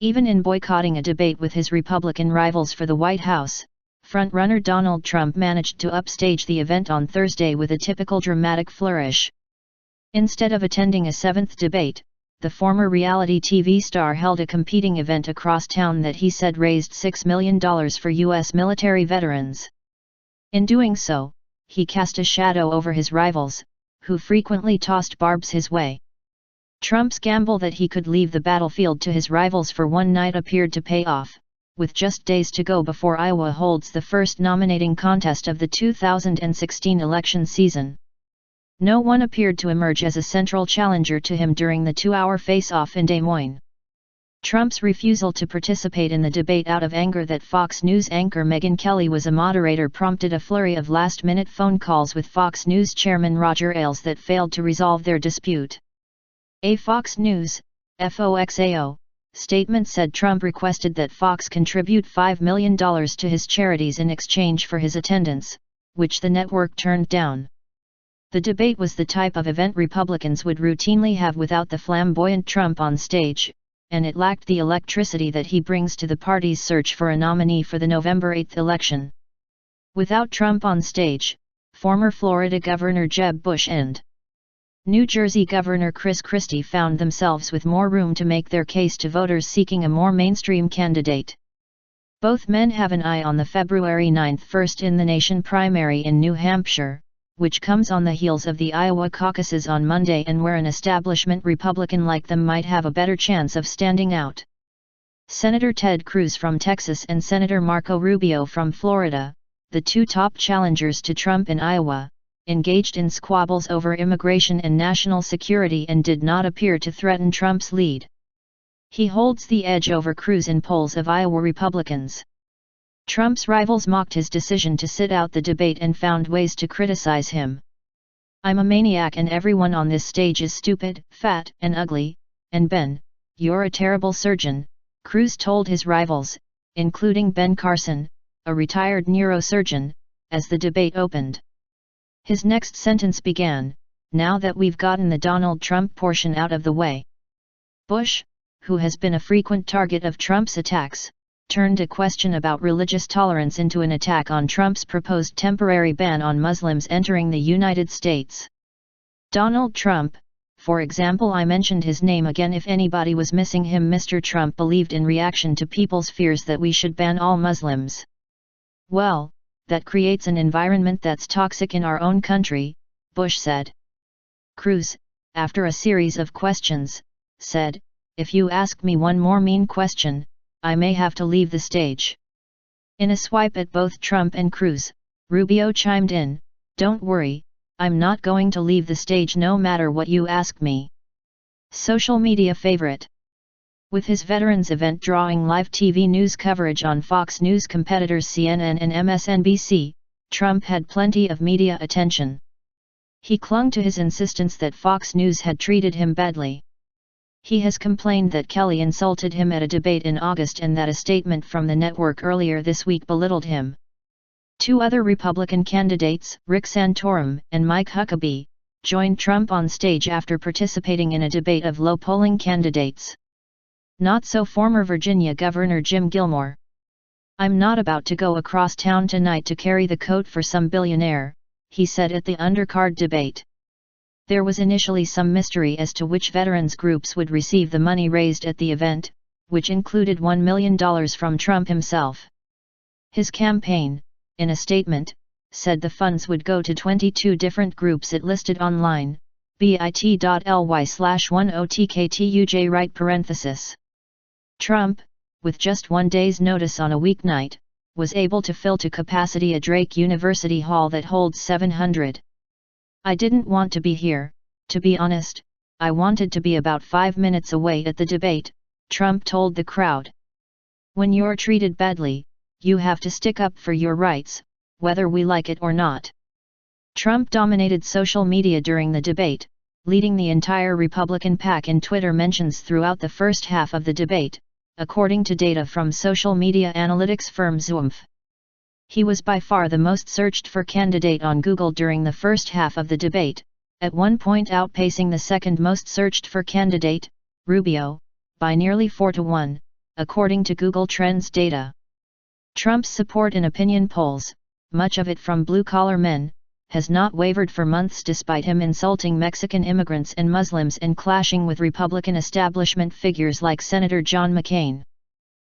Even in boycotting a debate with his Republican rivals for the White House, frontrunner Donald Trump managed to upstage the event on Thursday with a typical dramatic flourish. Instead of attending a seventh debate, the former reality TV star held a competing event across town that he said raised $6 million for U.S. military veterans. In doing so, he cast a shadow over his rivals, who frequently tossed barbs his way. Trump's gamble that he could leave the battlefield to his rivals for one night appeared to pay off, with just days to go before Iowa holds the first nominating contest of the 2016 election season. No one appeared to emerge as a central challenger to him during the 2-hour face-off in Des Moines. Trump's refusal to participate in the debate out of anger that Fox News anchor Megyn Kelly was a moderator prompted a flurry of last-minute phone calls with Fox News chairman Roger Ailes that failed to resolve their dispute. A Fox News, FOXAO, statement said Trump requested that Fox contribute $5 million to his charities in exchange for his attendance, which the network turned down. The debate was the type of event Republicans would routinely have without the flamboyant Trump on stage, and it lacked the electricity that he brings to the party's search for a nominee for the November 8 election. Without Trump on stage, former Florida Governor Jeb Bush and New Jersey Governor Chris Christie found themselves with more room to make their case to voters seeking a more mainstream candidate. Both men have an eye on the February 9 first-in-the-nation primary in New Hampshire, which comes on the heels of the Iowa caucuses on Monday and where an establishment Republican like them might have a better chance of standing out. Senator Ted Cruz from Texas and Senator Marco Rubio from Florida, the two top challengers to Trump in Iowa, engaged in squabbles over immigration and national security and did not appear to threaten Trump's lead. He holds the edge over Cruz in polls of Iowa Republicans. Trump's rivals mocked his decision to sit out the debate and found ways to criticize him. "I'm a maniac and everyone on this stage is stupid, fat, and ugly, and Ben, you're a terrible surgeon," Cruz told his rivals, including Ben Carson, a retired neurosurgeon, as the debate opened. His next sentence began, "Now that we've gotten the Donald Trump portion out of the way." Bush, who has been a frequent target of Trump's attacks, turned a question about religious tolerance into an attack on Trump's proposed temporary ban on Muslims entering the United States. "Donald Trump, for example, I mentioned his name again if anybody was missing him. Mr. Trump believed in reaction to people's fears that we should ban all Muslims. Well, that creates an environment that's toxic in our own country," Bush said. Cruz, after a series of questions, said, "If you ask me one more mean question, I may have to leave the stage." In a swipe at both Trump and Cruz, Rubio chimed in, "Don't worry, I'm not going to leave the stage no matter what you ask me." Social media favorite. With his Veterans event drawing live TV news coverage on Fox News competitors CNN and MSNBC, Trump had plenty of media attention. He clung to his insistence that Fox News had treated him badly. He has complained that Kelly insulted him at a debate in August and that a statement from the network earlier this week belittled him. Two other Republican candidates, Rick Santorum and Mike Huckabee, joined Trump on stage after participating in a debate of low-polling candidates. Not so former Virginia Governor Jim Gilmore. "I'm not about to go across town tonight to carry the coat for some billionaire," he said at the undercard debate. There was initially some mystery as to which veterans groups would receive the money raised at the event, which included $1 million from Trump himself. His campaign, in a statement, said the funds would go to 22 different groups it listed online, bit.ly/10tktuj right parenthesis. Trump, with just 1 day's notice on a weeknight, was able to fill to capacity a Drake University hall that holds 700. "I didn't want to be here, to be honest, I wanted to be about 5 minutes away at the debate," Trump told the crowd. "When you're treated badly, you have to stick up for your rights, whether we like it or not." Trump dominated social media during the debate, leading the entire Republican pack in Twitter mentions throughout the first half of the debate, according to data from social media analytics firm Zoomf. He was by far the most searched for candidate on Google during the first half of the debate, at one point outpacing the second most searched for candidate, Rubio, by nearly 4 to 1, according to Google Trends data. Trump's support in opinion polls, much of it from blue-collar men, has not wavered for months despite him insulting Mexican immigrants and Muslims and clashing with Republican establishment figures like Senator John McCain.